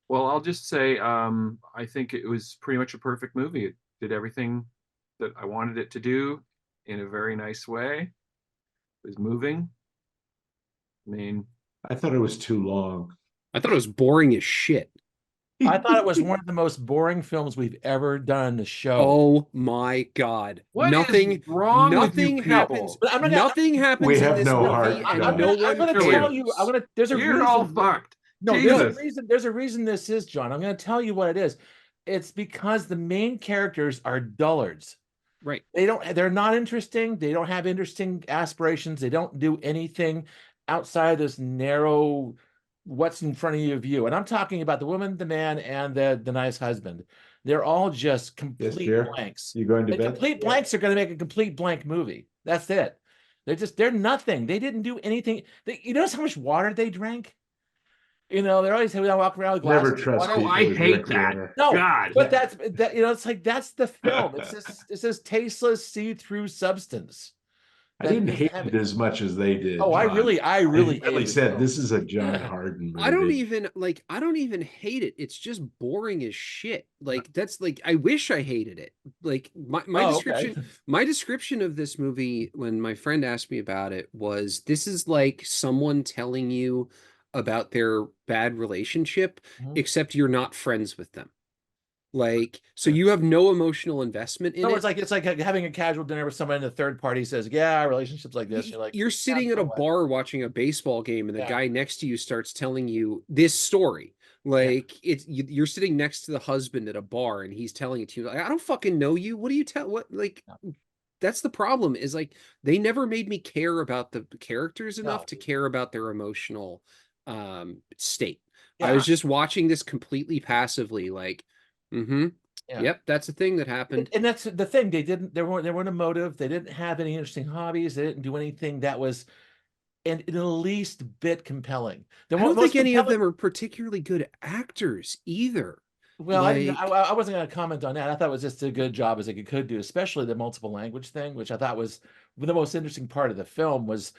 Well, I'll just say I think it was pretty much a perfect movie. It did everything that I wanted it to do in a very nice way. It was moving. I mean, I thought it was too long. I thought it was boring as shit. I thought it was one of the most boring films we've ever done on the show. Oh my God. what is wrong with you Happens. people? But I'm not gonna, Nothing We happens in have this no movie heart, and I'm no John. gonna, I'm one gonna Really? tell you. cares. There's a You're all reason. fucked. No, Jesus. there's a reason this is, John. I'm gonna tell you what it is. It's because the main characters are dullards. Right. They're not interesting. They don't have interesting aspirations. They don't do anything outside this narrow what's in front of you view. And I'm talking about the woman, the man, and the nice husband. They're all just Yes, complete dear. blanks. You going to And bed? complete blanks are going to make a complete blank movie. That's it. They're nothing. They didn't do anything. You notice how much water they drank? They're always walking around with Never glasses of trust water. Oh, people I who hate drink that. water. No, God. but it's like that's the film. It's this tasteless, see-through substance I that didn't doesn't hate have it it. as much as they did, Oh, I John. really, I I really really hated said it. this is a John Harden I don't movie. even I don't even hate it. It's just boring as shit. Like that's like I wish I hated it. Like my Oh, okay. description my description of this movie when my friend asked me about it was this is like someone telling you about their bad relationship, Mhm. except you're not friends with them. Like, so you have no emotional investment in No, it. it's like having a casual dinner with somebody, and the third party says, "Yeah, our relationship's like this." You're like, You're "Yeah, sitting at so a what?" bar watching a baseball game, and the Yeah, guy next to you starts telling you this story. yeah. Like you're sitting next to the husband at a bar, and he's telling it to you. Like, I don't fucking know you. What do you tell? What like? No, That's the problem. Is like they never made me care about the characters enough no. to care about their emotional state. I Yeah, was just watching this completely passively, like, mm-hmm. yeah. Yep, that's a thing that happened. And that's the thing. They weren't a motive. They didn't have any interesting hobbies. They didn't do anything that was in the least bit compelling. The I don't think most any of compelling. them are particularly good actors either. Well, I didn't. Like, I wasn't going to comment on that. I thought it was just a good job as it could do, especially the multiple language thing, which I thought was the most interesting part of the film was,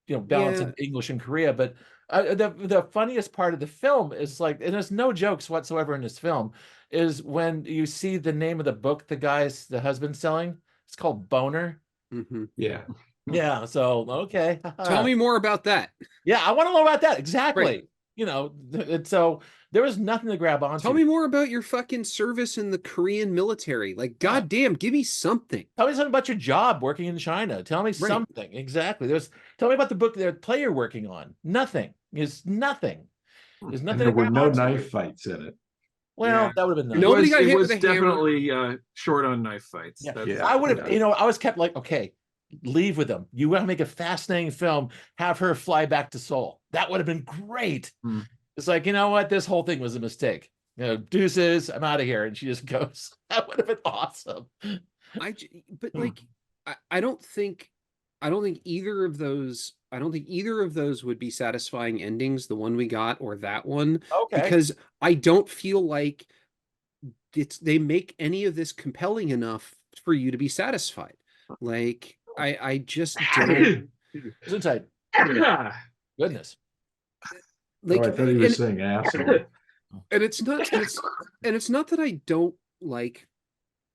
yeah, balancing English and Korea. But the funniest part of the film is like, and there's no jokes whatsoever in this film, is when you see the name of the book the husband's selling. It's called Boner. mhm. Yeah. Yeah. So okay. Tell me more about that. Yeah, I want to know about that Right. exactly. And so there was nothing to grab Tell onto. me more about your fucking service in the Korean military. Like, Yeah. goddamn, give me something. Tell me something about your job working in China. Tell me Right. something. Exactly. Tell me about the book that play you're working on. Nothing. There's nothing. There's And nothing there to were grab no onto. knife fights in it. Well, Yeah. that would have been It nice. Nobody was got it hit with was a hammer. definitely short on knife fights. Yeah. That's Yeah. I would have, yeah. I was kept like, okay, leave with them. You want to make a fascinating film, have her fly back to Seoul. That would have been great. Hmm. It's like, you know what? This whole thing was a mistake. Deuces, I'm out of here. And she just goes. That would have been awesome. But like, I don't think, I don't think either of those would be satisfying endings, the one we got or that one, Okay. because I don't feel like they make any of this compelling enough for you to be satisfied. Like, I just don't Inside. Goodness. Oh, I like, thought he was saying asshole. and it's not that I don't like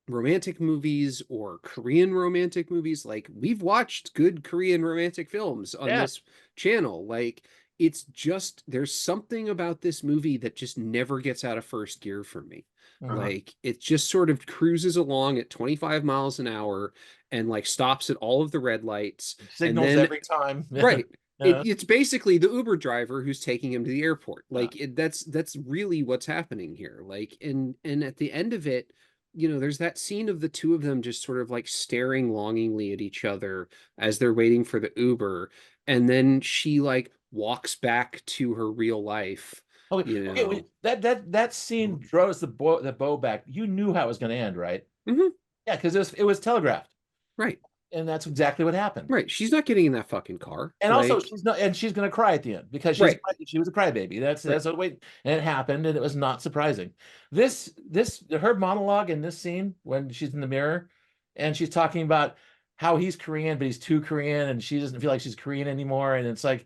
romantic movies or Korean romantic movies. Like, we've watched good Korean romantic films on Yeah. this channel. Like, it's just there's something about this movie that just never gets out of first gear for me. Like, it just sort of cruises along at 25 miles an hour and like stops at all of the red lights, and Signals then every time. right. Yeah. It's basically the Uber driver who's taking him to the airport. Like, that's really what's happening here. Like, and at the end of it, there's that scene of the two of them just sort of like staring longingly at each other as they're waiting for the Uber, and then she like walks back to her real life. Okay. You Okay. know. That scene draws the bow back. You knew how it was going to end, right? Mhm. Yeah, because it was telegraphed, Right. and that's exactly what happened. Right. She's not getting in that fucking car. And also, Like, she's going to cry at the end because right. she was a crybaby. That's Right. what wait, and it happened, and it was not surprising. Her monologue in this scene when she's in the mirror, and she's talking about how he's Korean, but he's too Korean, and she doesn't feel like she's Korean anymore, and it's like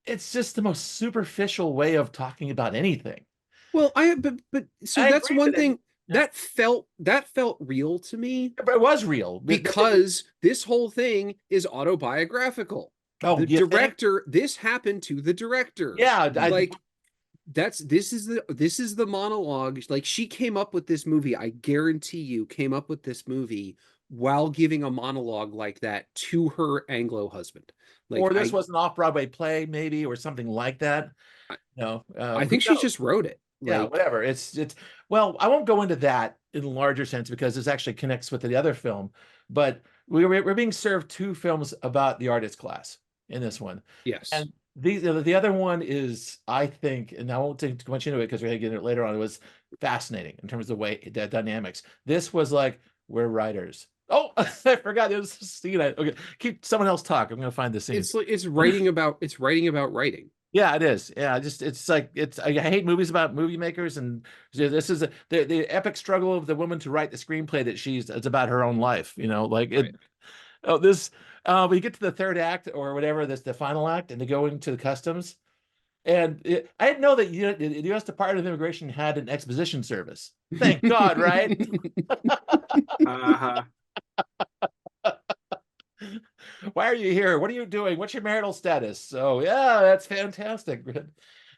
it's just the most superficial way of talking about anything. Well, but so I that's agree one with it. thing Yeah. that felt real to me But it was real. because this whole thing is autobiographical. Oh, The you think? director, this happened to the director. Yeah, Like this is the monologue. Like she came up with this movie, I guarantee you, came up with this movie while giving a monologue like that to her Anglo husband. Like or this was an off-Broadway play, maybe, or something like that. I, No, I who think she knows? just wrote it. Yeah, Like whatever. It's well, I won't go into that in a larger sense because this actually connects with the other film. But we're being served two films about the artist class in this one, yes. and the other one is, I think, and I won't take too much into it because we're gonna get into it later on. It was fascinating in terms of the way the dynamics. This was like, we're writers. Oh, I forgot there was a scene. Okay, keep someone else talk. I'm gonna find the scene. It's like it's writing about writing. Yeah, it is. Yeah, it's like I hate movies about movie makers, and this is the epic struggle of the woman to write the screenplay that it's about her own life. Like it. Right. Oh, we get to the third act or whatever, that's the final act, and they go into the customs. And I didn't know that the U.S. Department of Immigration had an exposition service. Thank God, right? Uh-huh. Why are you here? What are you doing? What's your marital status? So yeah, that's fantastic.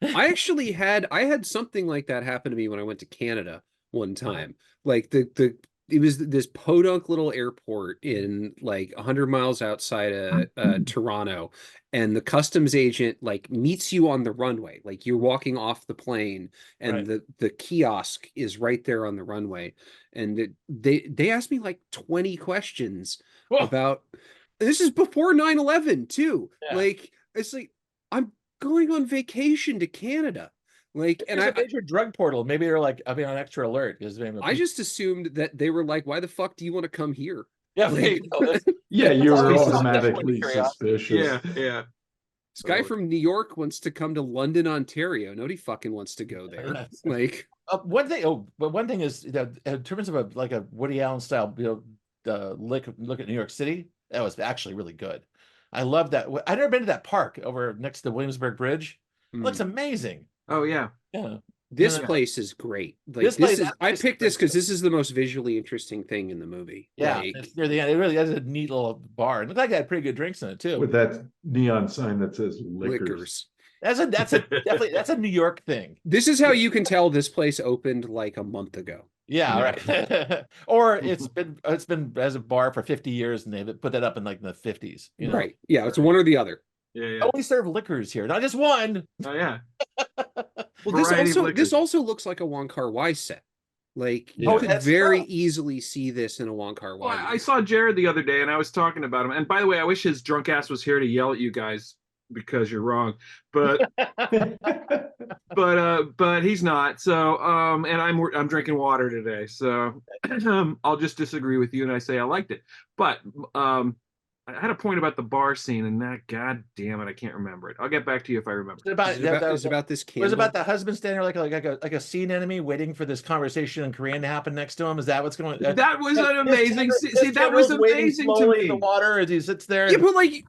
I had something like that happen to me when I went to Canada one time. Like the it was this podunk little airport in like 100 miles outside of Toronto, and the customs agent like meets you on the runway. Like you're walking off the plane, and Right. the kiosk is right there on the runway, and they asked me like 20 questions Whoa. about. This is before 9/11 too. Yeah. Like it's like I'm going on vacation to Canada. Like, and There's a major drug portal. Maybe they're like, I'll be on extra alert because I just assumed that they were like, why the fuck do you want to come here? yeah, Like, Yeah, you were always automatically curiosity. suspicious. Yeah. this guy from New York wants to come to London, Ontario. Nobody fucking wants to go there. Like, one thing. Oh, but one thing is that in terms of a Woody Allen style, look at New York City. That was actually really good. I love that. I've never been to that park over next to Williamsburg Bridge. It looks amazing. Oh yeah. Yeah. this Yeah. place is great. Like This place- I picked this because this is the most visually interesting thing in the movie. Yeah, Like, it's near the end. It really has a neat little bar. It looked like it had pretty good drinks in it too. With that neon sign that says liquors. liquors. That's a definitely that's a New York thing. This is how you can tell this place opened like a month ago. Yeah, right. Or it's been as a bar for 50 years and they've put that up in like the 50s. Right. Yeah, it's one or the other. Yeah. Only serve liquors here, not just one. Oh yeah. Well, Variety of this liquors. also looks like a Wong Kar-wai set. Like you Yeah. could That's very true. easily see this in a Wong Kar-wai. Well, I movie. saw Jared the other day and I was talking about him. And by the way, I wish his drunk ass was here to yell at you guys because you're wrong. But but he's not. So and I'm drinking water today. So I'll just disagree with you and I say I liked it. But I had a point about the bar scene and that, god damn it, I can't remember it. I'll get back to you if I remember. Is it about this It candle? was about the husband standing there like a scene enemy waiting for this conversation in Korean to happen next to him. Is that what's going on? That was an amazing His see, that was camera's waiting amazing to slowly in the me. water as he sits there. Yeah, but like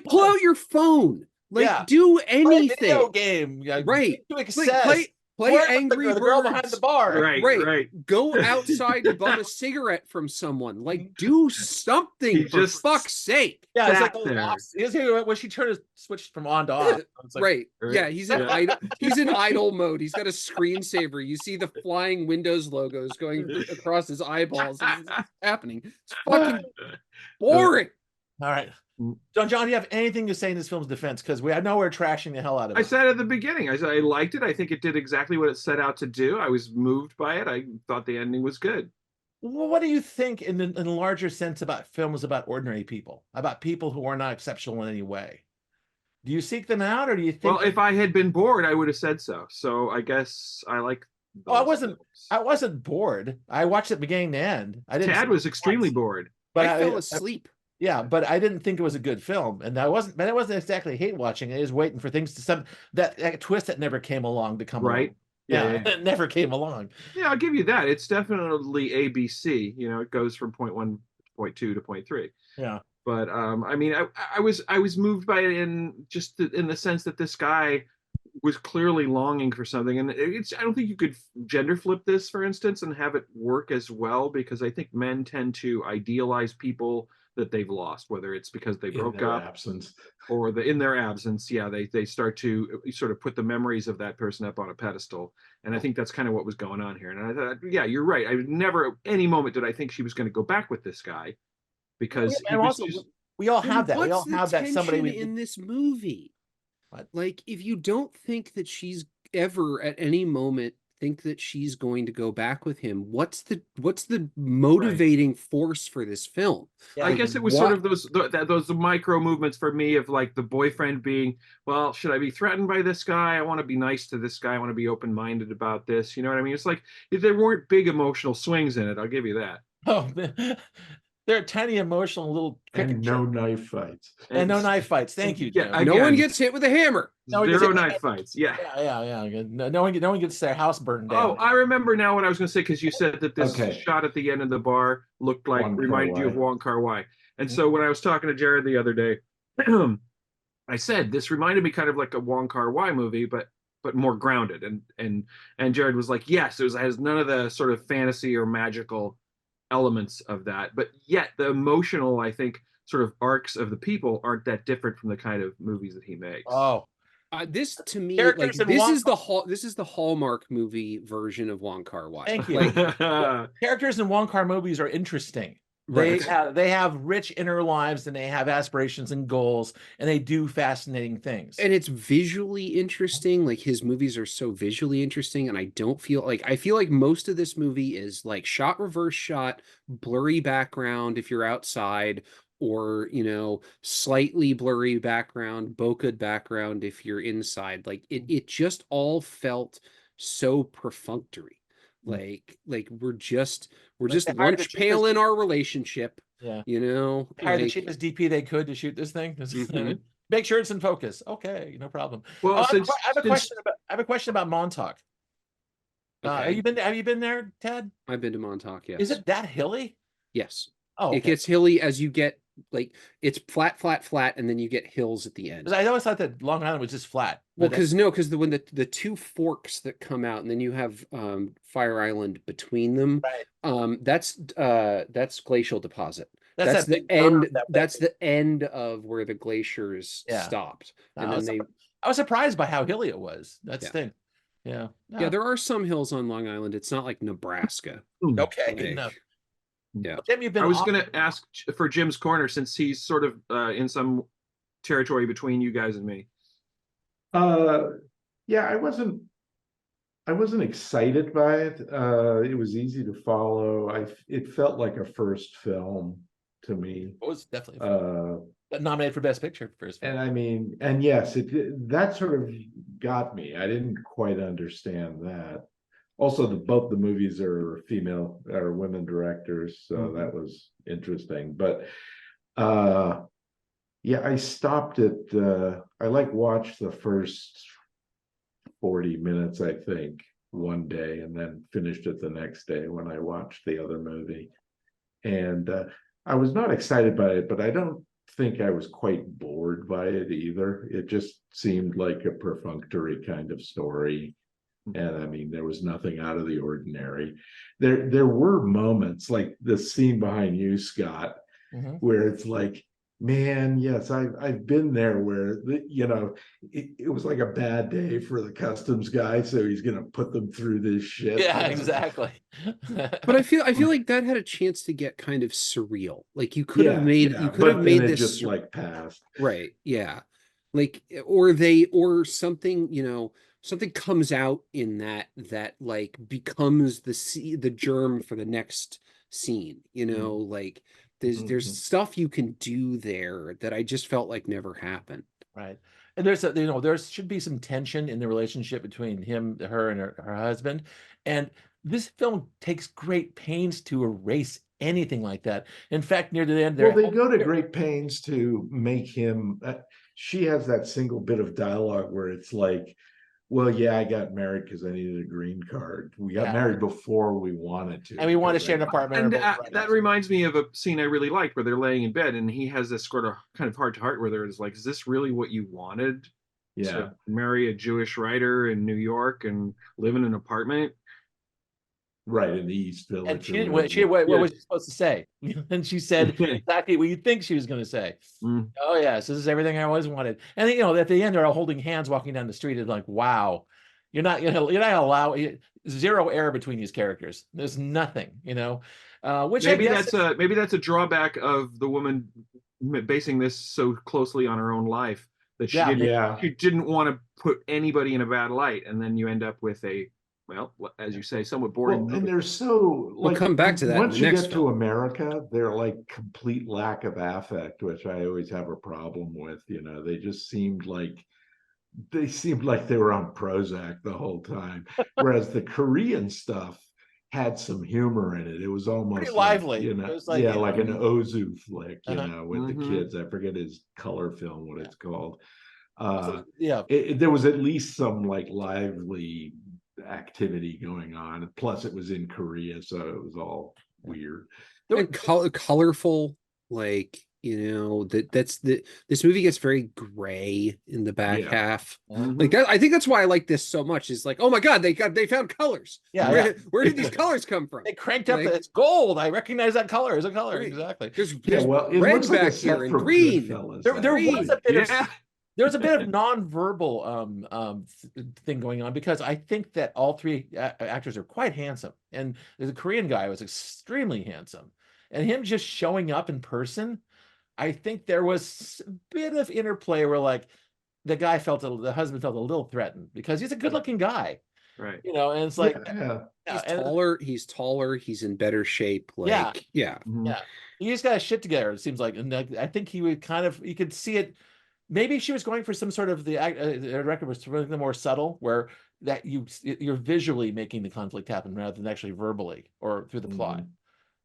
pull out your phone. Like Yeah. do Play a video anything. game. Yeah, Right. To Like excess. play Flirt with Angry the girl behind Birds. the bar. Right. Go outside and bum a cigarette from someone. Like do something He for just fuck's sake. Yeah, it's Sat like there. is he when she turned switched from on to off. It's like, Right. Right. Yeah, he's in Yeah. idle mode. He's got a screensaver. You see the flying Windows logos going across his eyeballs. It's happening. It's fucking boring. all right. John, do you have anything to say in this film's defense? Because I know we're trashing the hell out of it. I said at the beginning, I said I liked it. I think it did exactly what it set out to do. I was moved by it. I thought the ending was good. Well, what do you think in a larger sense about films about ordinary people, about people who are not exceptional in any way? Do you seek them out, or do you think? Well, if I had been bored, I would have said so. So I guess I like. Oh, I wasn't bored. I watched it beginning to end. I didn't. Tad was extremely bored. But I fell asleep. Yeah, but I didn't think it was a good film, and I wasn't. But I wasn't exactly hate watching it. I was waiting for things to that twist that never came along to come Right. along. Yeah, it never came along. Yeah, I'll give you that. It's definitely ABC. It goes from point 1 to point 2 to point 3. Yeah. But I mean, I was moved by it in the sense that this guy was clearly longing for something. And I don't think you could gender flip this, for instance, and have it work as well, because I think men tend to idealize people that they've lost, whether it's because they In broke their up absence. or in their absence. Yeah, they start to sort of put the memories of that person up on a pedestal. And I think that's kind of what was going on here. And I thought, yeah, you're right. I never at any moment did I think she was going to go back with this guy, because he And was also, just we all Then have that. We what's all the have that somebody tension we in this movie? What? Like, if you don't think that she's ever at any moment think that she's going to go back with him, what's the motivating force for this film? I Yeah. guess it was sort of those micro movements for me of like the boyfriend being, well, should I be threatened by this guy? I want to be nice to this guy. I want to be open minded about this. You know what I mean? It's like there weren't big emotional swings in it. I'll give you that. Oh, they're tiny, emotional little cricket And no knife fights. and no knife fights. Thank you, Yeah, Jim. No one again, gets hit with a hammer. No one gets zero hit- knife fights. Yeah. Yeah. No one gets their house burned down. Oh, I remember now what I was going to say, because you said that this Okay. shot at the end of the bar looked like, Wong reminded you of Kar-wai. Wong Kar-wai. And so when I was talking to Jared the other day, I said this reminded me kind of like a Wong Kar-wai movie, but more grounded. And Jared was like, yes, it has none of the sort of fantasy or magical elements of that, but yet the emotional, I think, sort of arcs of the people aren't that different from the kind of movies that he makes. Oh, This to me, like Characters in Wong this is the Hallmark movie version of Wong Kar-wai. Thank you. Like, characters in Wong Kar movies are interesting. Right. They have rich inner lives, and they have aspirations and goals, and they do fascinating things. and it's visually interesting. Like, his movies are so visually interesting, and I feel like most of this movie is like shot, reverse shot, blurry background if you're outside, or slightly blurry background, bokeh background if you're inside. Like, it just all felt so perfunctory. Like we're just Like, they hired the lunch pail cheapest- in our relationship. Yeah. like, Hire the cheapest DP they could to shoot this thing. Mhm. Make sure it's in focus. Okay, no problem. Well, I since have a question about Montauk. Okay. Have you been there, Ted? I've been to Montauk. Yes. Is it that hilly? Yes. Oh, It okay. gets hilly as you get, like, it's flat, flat, flat, and then you get hills at the end. 'Cause I always thought that Long Island was just flat. Well, But because when the two forks that come out, and then you have Fire Island between them, Right. that's glacial deposit. That's That's that the big berm end. that That's the end of where the glaciers Yeah. stopped, and I then was surprised by how hilly it was. That's Yeah. the thing. Yeah. yeah, there are some hills on Long Island. It's not like Nebraska. Okay, good Like, enough. yeah. Jim, you've been I was off- going to ask for Jim's corner, since he's sort of in some territory between you guys and me. Yeah, I wasn't excited by it. It was easy to follow. It felt like a first film to me. It was definitely Uh, nominated for Best Picture first. and I mean, and yes, that sort of got me. I didn't quite understand that. Also, both the movies are female or women directors, so that was interesting. But yeah, I stopped at I watched the first 40 minutes, I think, one day, and then finished it the next day when I watched the other movie. And I was not excited by it, but I don't think I was quite bored by it either. It just seemed like a perfunctory kind of story. And I mean, there was nothing out of the ordinary. There were moments like the scene behind you, Scott, where it's like, man, yes, I've been there where it was like a bad day for the customs guy, so he's gonna put them through this shit. Yeah, exactly. But I feel like that had a chance to get kind of surreal. Like, you could have made but then it this just like passed. right. Yeah. Like, or something, something comes out in that like becomes the germ for the next scene, like there's stuff you can do there that I just felt like never happened. Right. And there should be some tension in the relationship between her and her husband. And this film takes great pains to erase anything like that. In fact, near the end, Well, they go to great pains to make him. She has that single bit of dialogue where it's like, well, yeah, I got married because I needed a green card. We got married before we wanted to. And we want to share an apartment. And that reminds me of a scene I really liked where they're laying in bed and he has this sort of kind of heart to heart where there's like, is this really what you wanted? Yeah, to marry a Jewish writer in New York and live in an apartment. right in the East And Village she or didn't. whatever. What Yeah. was she supposed to say? And she said exactly what you think she was going to say. Mm. Oh yes, this is everything I always wanted. And you know, at the end, they're all holding hands, walking down the street. It's like, wow, you're not allowing zero air between these characters. There's nothing, you know. Which I guess, Maybe that's a drawback of the woman basing this so closely on her own life that yeah, Yeah, she didn't want to put anybody in a bad light, and then you end up with a, well, as you say, somewhat boring well, and movie. they're so We'll like come back to that in once the you next get to film. America, they're like complete lack of affect, which I always have a problem with. You know, they seemed like they were on Prozac the whole time, whereas the Korean stuff had some humor in it. It was pretty almost like, lively. you It know, was like, yeah, you like know, an Ozu flick, you uh-huh. know, with the Mm-hmm. kids. I forget his color film, what Yeah. it's called. So, yeah. There was at least some like lively activity going on. Plus, it was in Korea, so it was all weird. And colorful, like, you know, this movie gets very gray in the back Yeah. half. Mm-hmm. Like that, I think that's why I like this so much. Is like, oh my god, they found colors. Yeah, where, yeah. where did these colors come from? They cranked up. Like, It's gold. I recognize that color as a color. right. Exactly. There's Yeah, well, it red looks like a back here set and from green. Goodfellas. There was a bit of Yeah. there was a bit of nonverbal thing going on, because I think that all three actors are quite handsome, and the Korean guy was extremely handsome, and him just showing up in person, I think there was a bit of interplay where like the husband felt a little threatened because he's a good-looking guy, Right. you know, and it's Yeah, like, yeah. He's and taller. He's taller. He's in better shape. Yeah. Like, yeah. Mm-hmm. yeah, he just got his shit together. It seems like, and I think he would kind of, you could see it. Maybe she was going for some sort of the record was something more subtle, where that you're visually making the conflict happen rather than actually verbally or through the plot. Mhm.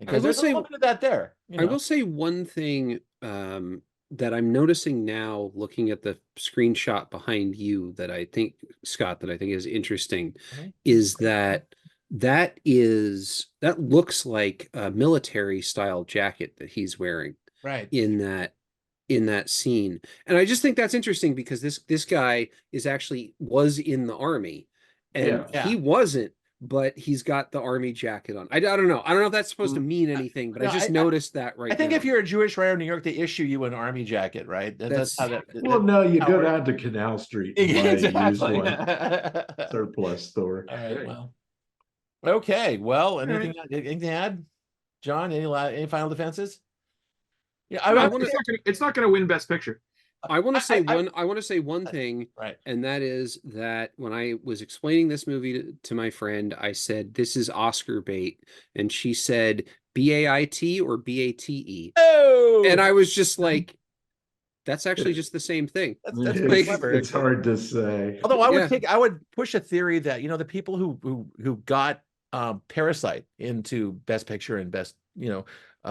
Because there's a little bit of that there. You I know? will say one thing that I'm noticing now, looking at the screenshot behind you, that I think, Scott, that I think is interesting, Mhm. is that that looks like a military style jacket that he's wearing Right. in that scene. And I just think that's interesting because this guy was in the army, and Yeah. he wasn't, but he's got the army jacket on. I don't know. I don't know if that's supposed to mean anything, but I No, just noticed that right I think now. if you're a Jewish writer in New York, they issue you an army jacket, right? That's how that. Well, no, you how go it- down to Canal Street and buy a used Exactly. one, All surplus store. right. Right. Well. Okay. Well, All anything right. anything to add, John? Any final defenses? Yeah, I want It's not going to win Best Picture. I want to say I- I want to say one thing, right. and that is that when I was explaining this movie to my friend, I said this is Oscar bait, and she said BAIT or BATE, Oh, and I was just like, that's actually just the same thing. that's pretty It's, clever. it's hard to say. Although Yeah. I would push a theory that, you know, the people who got Parasite into Best Picture and Best, you know,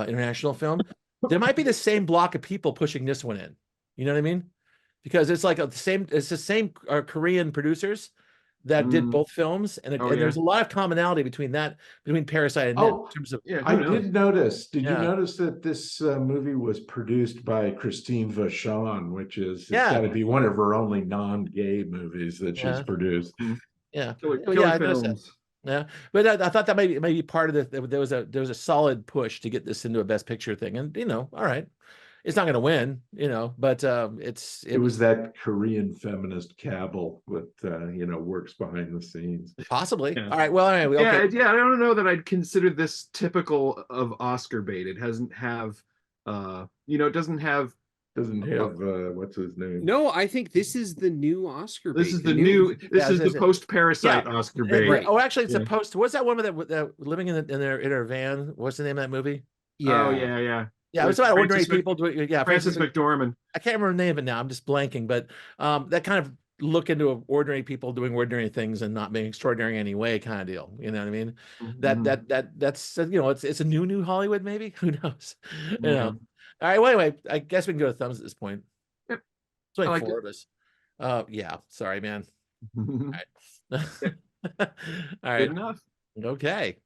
international film, there might be the same block of people pushing this one in. You know what I mean? Because it's like it's the same Korean producers that did both films, and there's a lot of commonality between Parasite and it in terms of Yeah, I who knows? did notice. Did you Yeah. notice that this movie was produced by Christine Vachon, which is it's Yeah. got to be one of her only non-gay movies that she's Yeah. produced. yeah, Killer I noticed that. films. Yeah, but I thought that might be part of there was a solid push to get this into a Best Picture thing, and you know, all right, it's not going to win, you know, but It was that Korean feminist cabal that you know works behind the scenes. possibly. Yeah. All right, well, anyway, okay. Yeah. I don't know that I'd consider this typical of Oscar bait. It doesn't have, it doesn't have. Doesn't have what's his name? No, I think this is the new Oscar bait. This is the post Parasite Yeah. Oscar bait. Right. Oh, actually, it's Yeah. a post. What's that one with that living in their van? What's the name of that movie? Yeah. Oh yeah. Yeah, it was With about ordinary Francis people doing. Yeah, Francis McDormand. I can't remember the name of it now. I'm just blanking, but that kind of look into ordinary people doing ordinary things and not being extraordinary in any way kind of deal. You know what I mean? Mhm. That's you know, it's a new Hollywood maybe. Who knows? You know. Yeah. All right. Well, anyway, I guess we can go to thumbs at this point. Yep. There's I only liked four of us. Yeah. Sorry, man. All right. All right. Good enough. Okay.